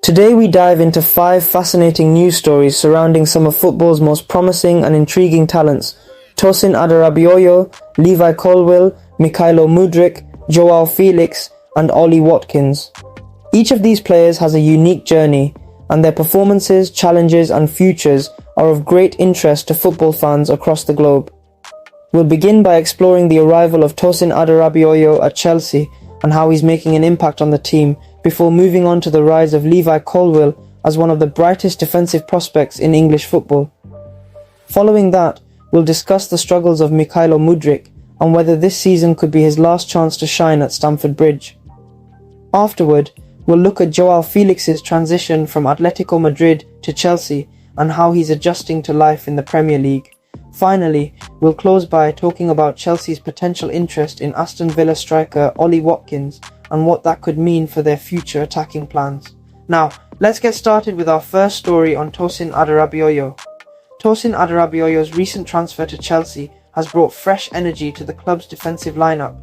Today we dive into 5 fascinating news stories surrounding some of football's most promising and intriguing talents: Tosin Adarabioyo, Levi Colwill, Mykhailo Mudryk, Joao Felix, and Ollie Watkins. Each of these players has a unique journey, and their performances, challenges, and futures are of great interest to football fans across the globe. We'll begin by exploring the arrival of Tosin Adarabioyo at Chelsea and how he's making an impact on the team, before moving on to the rise of Levi Colwill as one of the brightest defensive prospects in English football. Following that, we'll discuss the struggles of Mykhailo Mudryk and whether this season could be his last chance to shine at Stamford Bridge. Afterward, we'll look at Joao Felix's transition from Atletico Madrid to Chelsea and how he's adjusting to life in the Premier League. Finally, we'll close by talking about Chelsea's potential interest in Aston Villa striker Ollie Watkins and what that could mean for their future attacking plans. Now, let's get started with our first story on Tosin Adarabioyo. Tosin Adarabioyo's recent transfer to Chelsea has brought fresh energy to the club's defensive lineup.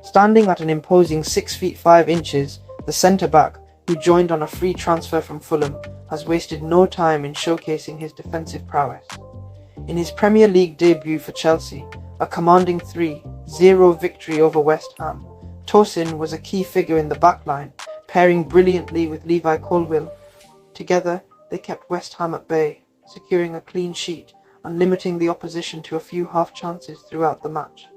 Standing at an imposing 6 feet 5 inches, the centre-back, who joined on a free transfer from Fulham, has wasted no time in showcasing his defensive prowess. In his Premier League debut for Chelsea, a commanding 3-0 victory over West Ham, Tosin was a key figure in the backline, pairing brilliantly with Levi Colwill. Together, they kept West Ham at bay, securing a clean sheet and limiting the opposition to a few half chances throughout the match.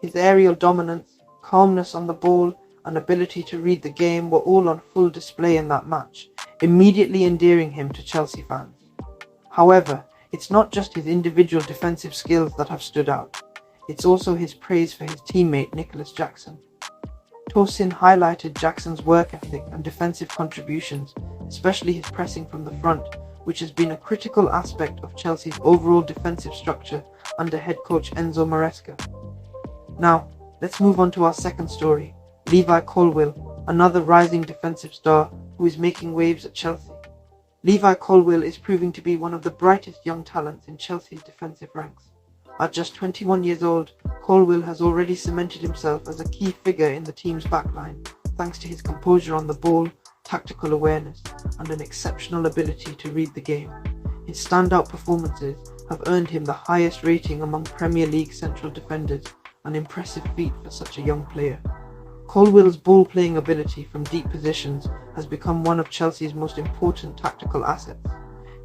His aerial dominance, calmness on the ball, and ability to read the game were all on full display in that match, immediately endearing him to Chelsea fans. However, it's not just his individual defensive skills that have stood out, it's also his praise for his teammate Nicholas Jackson. Tosin highlighted Jackson's work ethic and defensive contributions, especially his pressing from the front, which has been a critical aspect of Chelsea's overall defensive structure under head coach Enzo Maresca. Now, let's move on to our second story, Levi Colwill, another rising defensive star who is making waves at Chelsea. Levi Colwill is proving to be one of the brightest young talents in Chelsea's defensive ranks. At just 21 years old, Colwill has already cemented himself as a key figure in the team's backline, thanks to his composure on the ball, tactical awareness, and an exceptional ability to read the game. His standout performances have earned him the highest rating among Premier League central defenders, an impressive feat for such a young player. Colwill's ball-playing ability from deep positions has become one of Chelsea's most important tactical assets.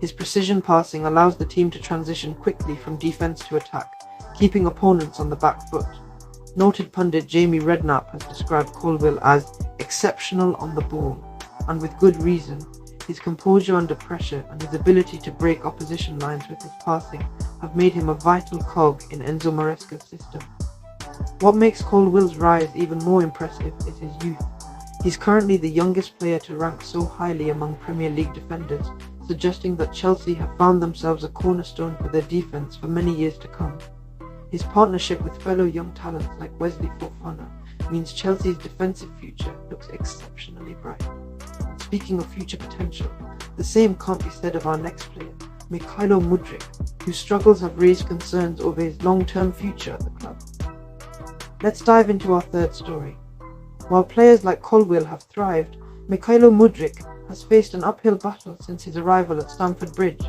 His precision passing allows the team to transition quickly from defense to attack, keeping opponents on the back foot. Noted pundit Jamie Redknapp has described Colwill as exceptional on the ball, and with good reason. His composure under pressure and his ability to break opposition lines with his passing have made him a vital cog in Enzo Maresca's system. What makes Colwill's rise even more impressive is his youth. He's currently the youngest player to rank so highly among Premier League defenders, suggesting that Chelsea have found themselves a cornerstone for their defence for many years to come. His partnership with fellow young talents like Wesley Fofana means Chelsea's defensive future looks exceptionally bright. Speaking of future potential, the same can't be said of our next player, Mykhailo Mudryk, whose struggles have raised concerns over his long-term future at the club. Let's dive into our third story. While players like Colwill have thrived, Mykhailo Mudryk has faced an uphill battle since his arrival at Stamford Bridge.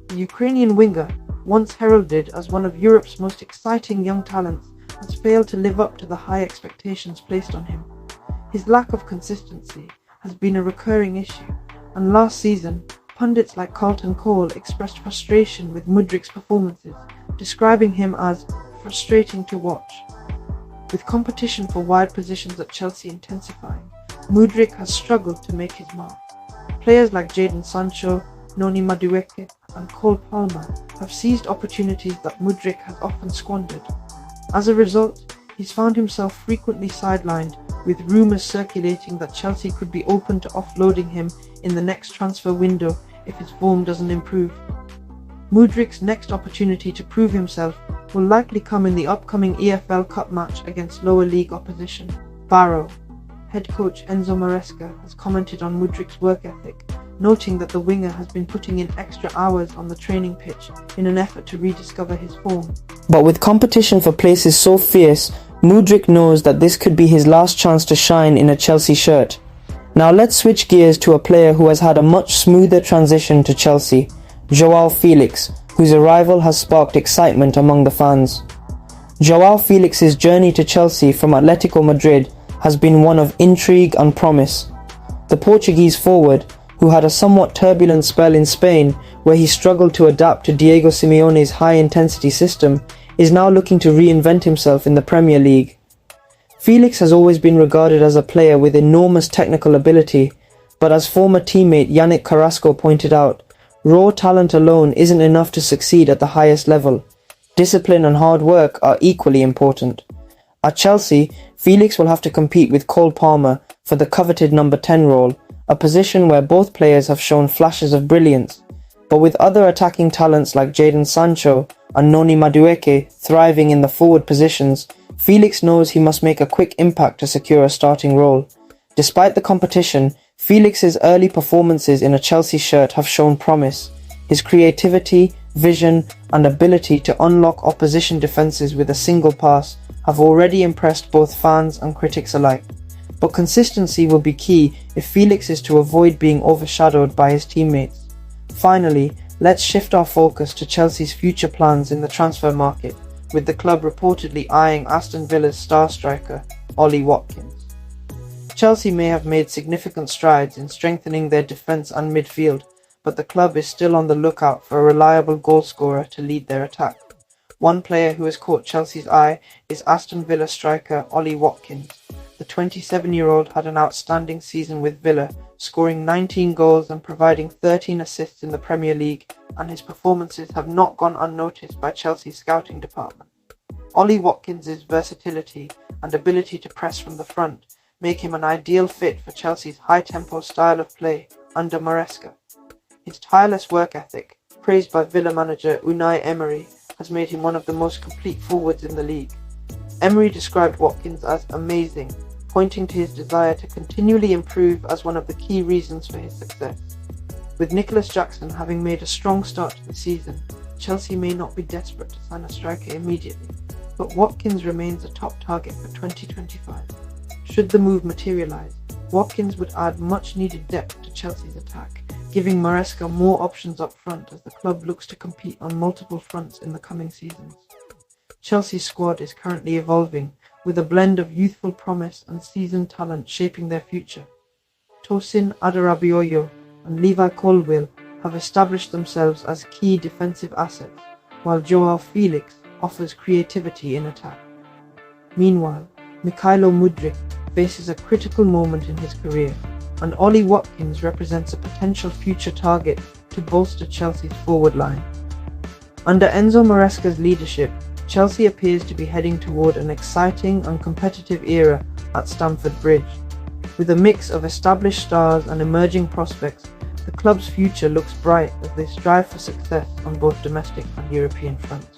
The Ukrainian winger, once heralded as one of Europe's most exciting young talents, has failed to live up to the high expectations placed on him. His lack of consistency has been a recurring issue, and last season, pundits like Carlton Cole expressed frustration with Mudryk's performances, describing him as frustrating to watch. With competition for wide positions at Chelsea intensifying, Mudryk has struggled to make his mark. Players like Jadon Sancho, Noni Madueke, and Cole Palmer have seized opportunities that Mudryk has often squandered. As a result, he's found himself frequently sidelined, with rumours circulating that Chelsea could be open to offloading him in the next transfer window if his form doesn't improve. Mudryk's next opportunity to prove himself will likely come in the upcoming EFL Cup match against lower league opposition. Barrow. Head coach Enzo Maresca has commented on Mudryk's work ethic, noting that the winger has been putting in extra hours on the training pitch in an effort to rediscover his form. But with competition for places so fierce, Mudryk knows that this could be his last chance to shine in a Chelsea shirt. Now let's switch gears to a player who has had a much smoother transition to Chelsea, Joao Felix, whose arrival has sparked excitement among the fans. Joao Felix's journey to Chelsea from Atletico Madrid has been one of intrigue and promise. The Portuguese forward, who had a somewhat turbulent spell in Spain where he struggled to adapt to Diego Simeone's high-intensity system, is now looking to reinvent himself in the Premier League. Felix has always been regarded as a player with enormous technical ability, but as former teammate Yannick Carrasco pointed out, raw talent alone isn't enough to succeed at the highest level. Discipline and hard work are equally important. At Chelsea, Felix will have to compete with Cole Palmer for the coveted number 10 role, a position where both players have shown flashes of brilliance. But with other attacking talents like Jadon Sancho and Noni Madueke thriving in the forward positions, Felix knows he must make a quick impact to secure a starting role. Despite the competition, Felix's early performances in a Chelsea shirt have shown promise. His creativity, vision, and ability to unlock opposition defences with a single pass have already impressed both fans and critics alike. But consistency will be key if Felix is to avoid being overshadowed by his teammates. Finally, let's shift our focus to Chelsea's future plans in the transfer market, with the club reportedly eyeing Aston Villa's star striker, Ollie Watkins. Chelsea may have made significant strides in strengthening their defence and midfield, but the club is still on the lookout for a reliable goalscorer to lead their attack. One player who has caught Chelsea's eye is Aston Villa striker Ollie Watkins. The 27-year-old had an outstanding season with Villa, scoring 19 goals and providing 13 assists in the Premier League, and his performances have not gone unnoticed by Chelsea's scouting department. Ollie Watkins' versatility and ability to press from the front make him an ideal fit for Chelsea's high-tempo style of play under Maresca. His tireless work ethic, praised by Villa manager Unai Emery, has made him one of the most complete forwards in the league. Emery described Watkins as amazing, pointing to his desire to continually improve as one of the key reasons for his success. With Nicholas Jackson having made a strong start to the season, Chelsea may not be desperate to sign a striker immediately, but Watkins remains a top target for 2025. Should the move materialise, Watkins would add much needed depth to Chelsea's attack, giving Maresca more options up front as the club looks to compete on multiple fronts in the coming seasons. Chelsea's squad is currently evolving, with a blend of youthful promise and seasoned talent shaping their future. Tosin Adarabioyo and Levi Colwill have established themselves as key defensive assets, while Joao Felix offers creativity in attack. Meanwhile, Mykhailo Mudryk faces a critical moment in his career, and Ollie Watkins represents a potential future target to bolster Chelsea's forward line. Under Enzo Maresca's leadership, Chelsea appears to be heading toward an exciting and competitive era at Stamford Bridge. With a mix of established stars and emerging prospects, the club's future looks bright as they strive for success on both domestic and European fronts.